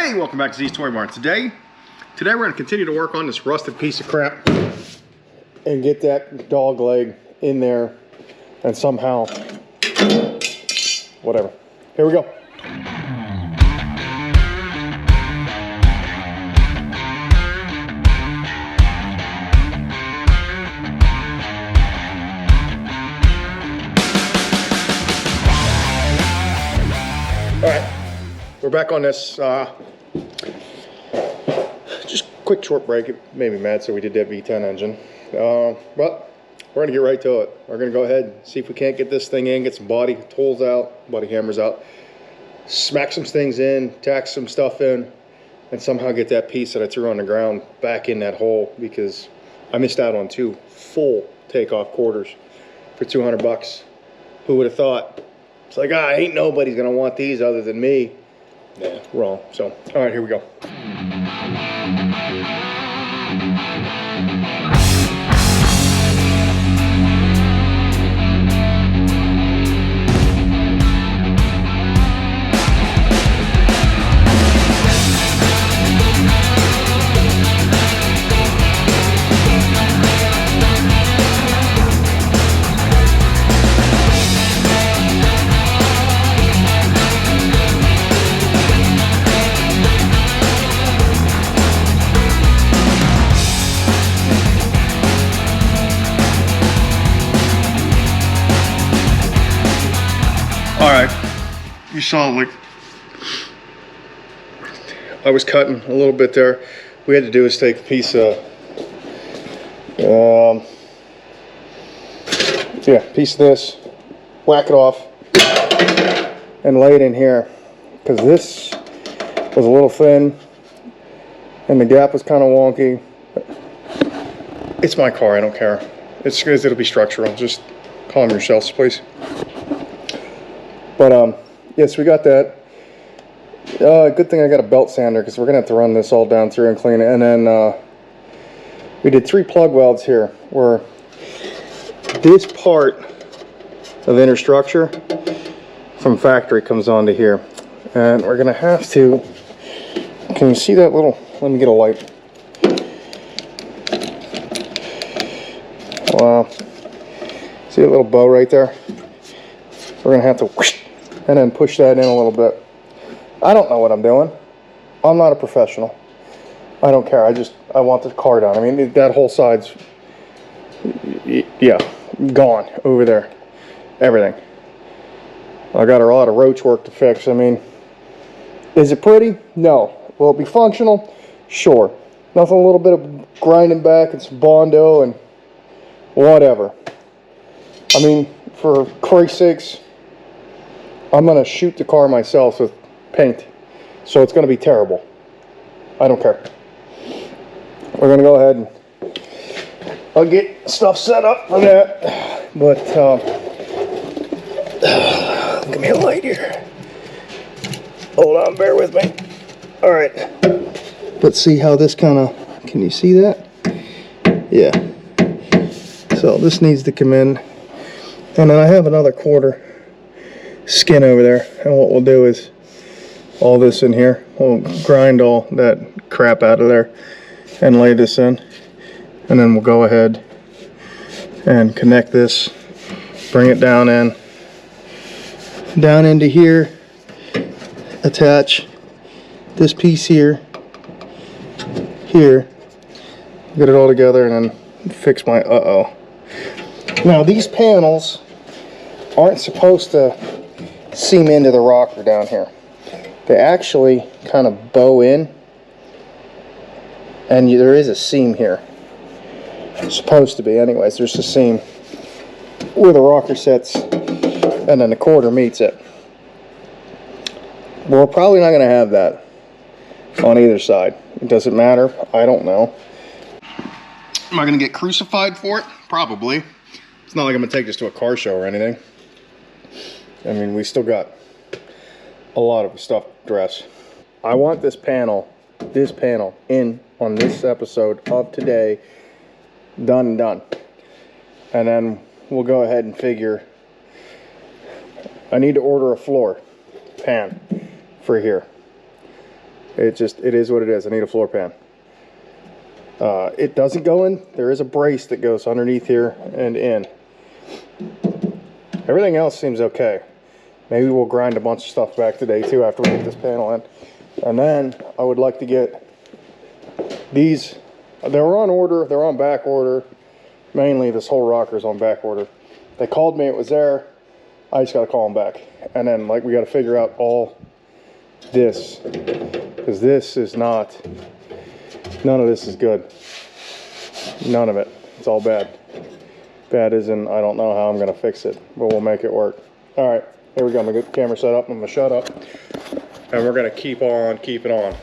Hey, welcome back to Z's Toy Barn. Today we're going to continue to work on this rusted piece of crap and get that dog leg in there and somehow, whatever. Here we go. All right. We're back on this, just quick short break. It made me mad, so we did that V10 engine. But we're gonna get right to it. We're gonna go ahead and see if we can't get this thing in, get some body tools out, body hammers out, smack some things in, tack some stuff in, and somehow get that piece that I threw on the ground back in that hole, because I missed out on 2 full takeoff quarters for 200 bucks. Who would have thought? It's like, ain't nobody's gonna want these other than me. Yeah, wrong. So, all right, here we go. You saw, like, I was cutting a little bit there. What we had to do is take a piece of, piece of this, whack it off, and lay it in here, because this was a little thin, and the gap was kind of wonky. It's my car, I don't care. It'll be structural. Just calm yourselves, please. But, yes, we got that. Good thing I got a belt sander, because we're going to have to run this all down through and clean it. And then we did 3 plug welds here, where this part of inner structure from factory comes onto here. And we're going to have to, can you see that little, let me get a light. Wow. See that little bow right there? We're going to have to whoosh, and then push that in a little bit. I don't know what I'm doing. I'm not a professional. I don't care. I want the car done. I mean, that whole side's, yeah, gone over there. Everything. I got a lot of roach work to fix. I mean, is it pretty? No. Will it be functional? Sure. Nothing, a little bit of grinding back and some Bondo and whatever. I mean, for Christ's sakes, I'm going to shoot the car myself with paint, so it's going to be terrible. I don't care. We're going to go ahead and I'll get stuff set up for that. But, give me a light here. Hold on, bear with me. All right. Let's see how this kind of, can you see that? Yeah. So this needs to come in. And then I have another quarter skin over there, and what we'll do is all this in here, we'll grind all that crap out of there and lay this in, and then we'll go ahead and connect this, bring it down into here, attach this piece here, get it all together, and then fix my Now these panels aren't supposed to seam into the rocker down here. They actually kind of bow in, and there is a seam here. It's supposed to be, anyways. There's a seam where the rocker sits, and then the quarter meets it. We're probably not going to have that on either side. It doesn't matter. I don't know. Am I going to get crucified for it? Probably. It's not like I'm going to take this to a car show or anything. I mean, we still got a lot of stuff to dress. I want this panel in on this episode of today, done. And then we'll go ahead and figure, I need to order a floor pan for here. It is what it is. I need a floor pan. It doesn't go in. There is a brace that goes underneath here and in. Everything else seems okay. Maybe we'll grind a bunch of stuff back today too after we get this panel in. And then I would like to get these. They're on order. They're on back order. Mainly this whole rocker is on back order. They called me. It was there. I just got to call them back. And then like we got to figure out all this. Because this is not. None of this is good. None of it. It's all bad. Bad as in I don't know how I'm going to fix it. But we'll make it work. Alright. Here we go. I'm going to get the camera set up. I'm going to shut up. And we're going to keep on keeping on.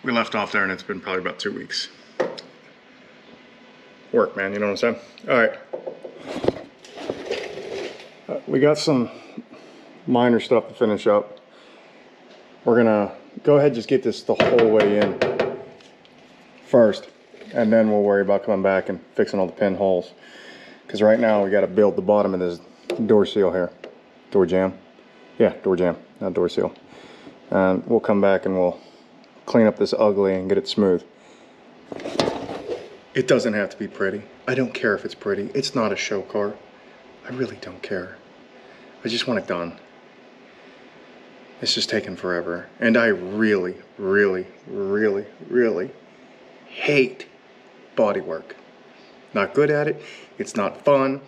We left off there and it's been probably about 2 weeks. Work, man, you know what I'm saying? All right. We got some minor stuff to finish up. We're gonna go ahead and just get this the whole way in first, and then we'll worry about coming back and fixing all the pinholes. Because right now we got to build the bottom of this door seal here. Door jamb. Yeah, door jamb, not door seal. And we'll come back and we'll clean up this ugly and get it smooth. It doesn't have to be pretty. I don't care if it's pretty. It's not a show car. I really don't care. I just want it done. It's just taking forever. And I really, really, really, really hate bodywork. Not good at it. It's not fun.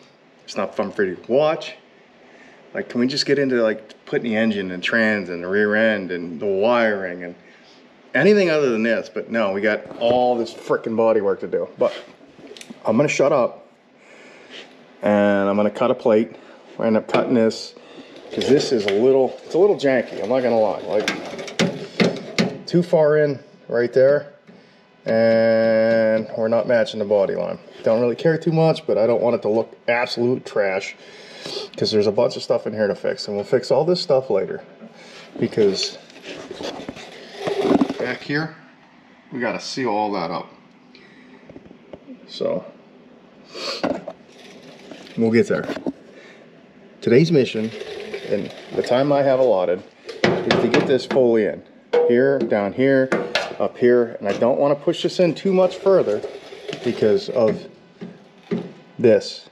It's not fun for you to watch. Like, can we just get into like putting the engine and trans and the rear end and the wiring and anything other than this? But no, we got all this freaking bodywork to do. But I'm gonna shut up and I'm gonna cut a plate. I end up cutting this because this is it's a little janky. I'm not gonna lie. Like too far in right there, and we're not matching the body line. Don't really care too much, but I don't want it to look absolute trash because there's a bunch of stuff in here to fix, and we'll fix all this stuff later. Because back here, we got to seal all that up. So we'll get there. Today's mission, and the time I have allotted, is to get this fully in. Here, down here, up here, and I don't want to push this in too much further because of this.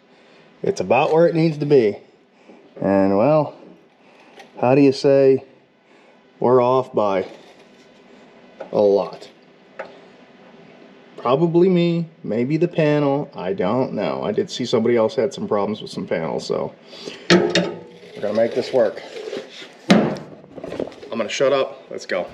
It's about where it needs to be. And well, how do you say we're off by a lot? Probably me, maybe the panel, I don't know. I did see somebody else had some problems with some panels, so we're gonna make this work. I'm gonna shut up, let's go.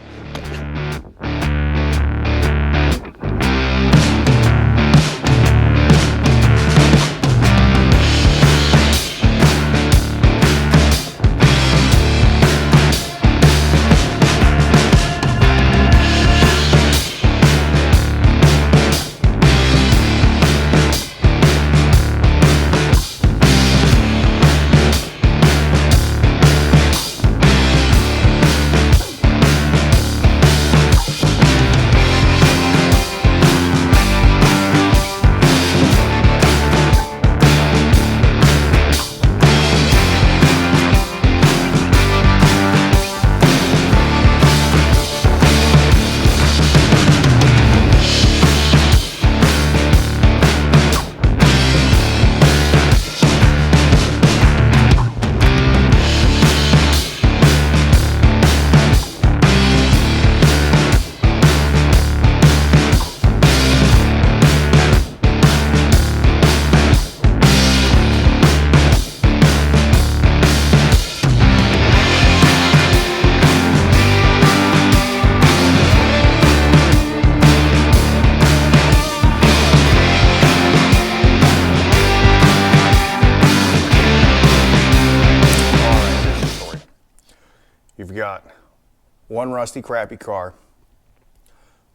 one rusty, crappy car,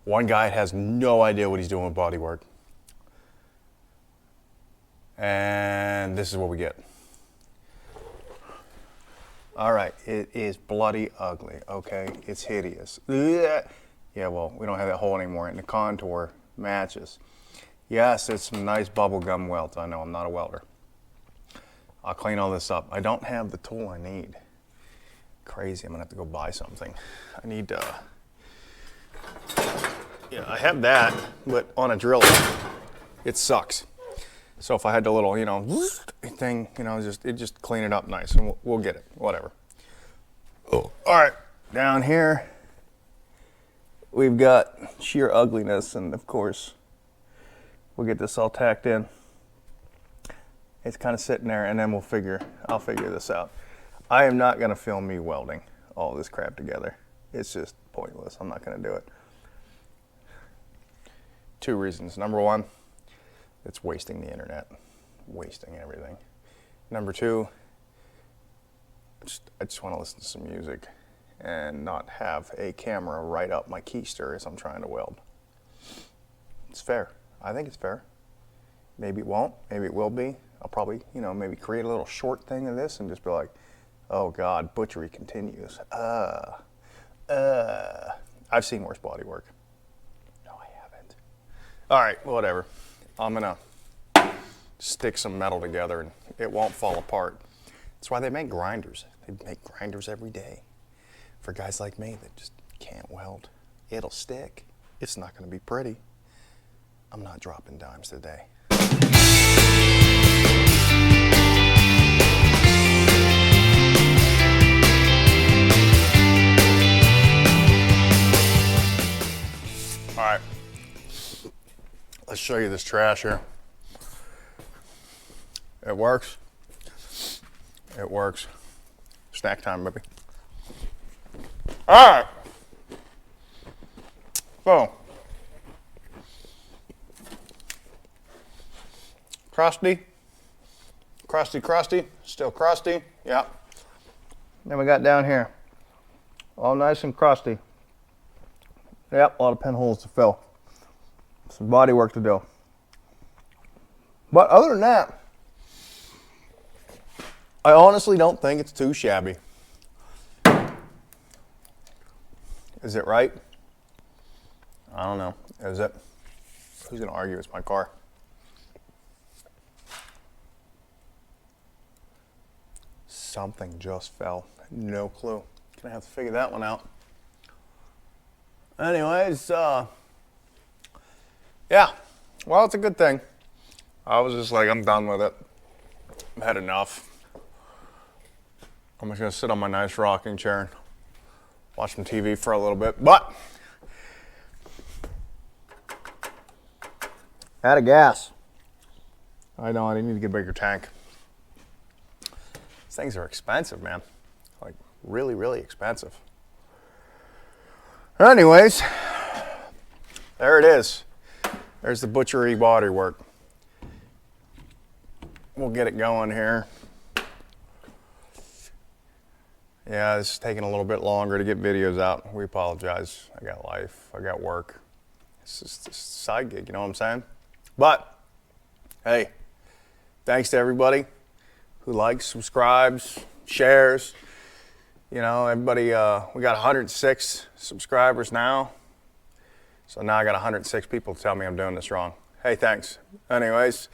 one guy has no idea what he's doing with bodywork, and this is what we get. All right, it is bloody ugly, okay? It's hideous. Yeah, well, we don't have that hole anymore, and the contour matches. Yes, it's some nice bubblegum welds. I know, I'm not a welder. I'll clean all this up. I don't have the tool I need. Crazy, I'm gonna have to go buy something. I need, yeah, I have that, but on a drill, it sucks. So if I had the little, you know, thing, you know, just clean it up nice, and we'll get it, whatever. Oh. All right, down here, we've got sheer ugliness, and of course, we'll get this all tacked in. It's kind of sitting there, and then I'll figure this out. I am not gonna film me welding all this crap together. It's just pointless, I'm not gonna do it. 2 reasons. Number 1, it's wasting the internet, wasting everything. Number 2, I just want to listen to some music and not have a camera right up my keister as I'm trying to weld. It's fair. I think it's fair. Maybe it won't. Maybe it will be. I'll probably, you know, maybe create a little short thing of this and just be like, oh God, butchery continues. I've seen worse bodywork. No, I haven't. All right, whatever. I'm gonna stick some metal together and it won't fall apart. That's why they make grinders. They make grinders every day for guys like me that just can't weld. It'll stick. It's not gonna be pretty. I'm not dropping dimes today. All right, let's show you this trash here. It works. It works. Snack time, baby. All right. So, crusty, still crusty, yeah. Then we got down here, all nice and crusty. Yep, a lot of pinholes to fill. Some body work to do. But other than that, I honestly don't think it's too shabby. Is it right? I don't know. Is it? Who's gonna argue it's my car? Something just fell. No clue. Gonna have to figure that one out. Anyways, yeah. Well, it's a good thing. I was just like, I'm done with it. I've had enough. I'm just gonna sit on my nice rocking chair and watch some TV for a little bit, but out of gas. I know, I need to get a bigger tank. These things are expensive, man. Like, really, really expensive. Anyways, there it is. There's the butchery bodywork. We'll get it going here. Yeah, this is taking a little bit longer to get videos out. We apologize. I got life, I got work. It's just a side gig, you know what I'm saying? But, hey, thanks to everybody who likes, subscribes, shares. You know, everybody, we got 106 subscribers now. So now I got 106 people to tell me I'm doing this wrong. Hey, thanks. Anyways,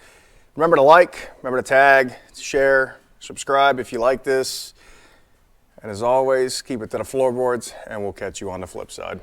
remember to like, remember to tag, share, subscribe if you like this. And as always, keep it to the floorboards, and we'll catch you on the flip side.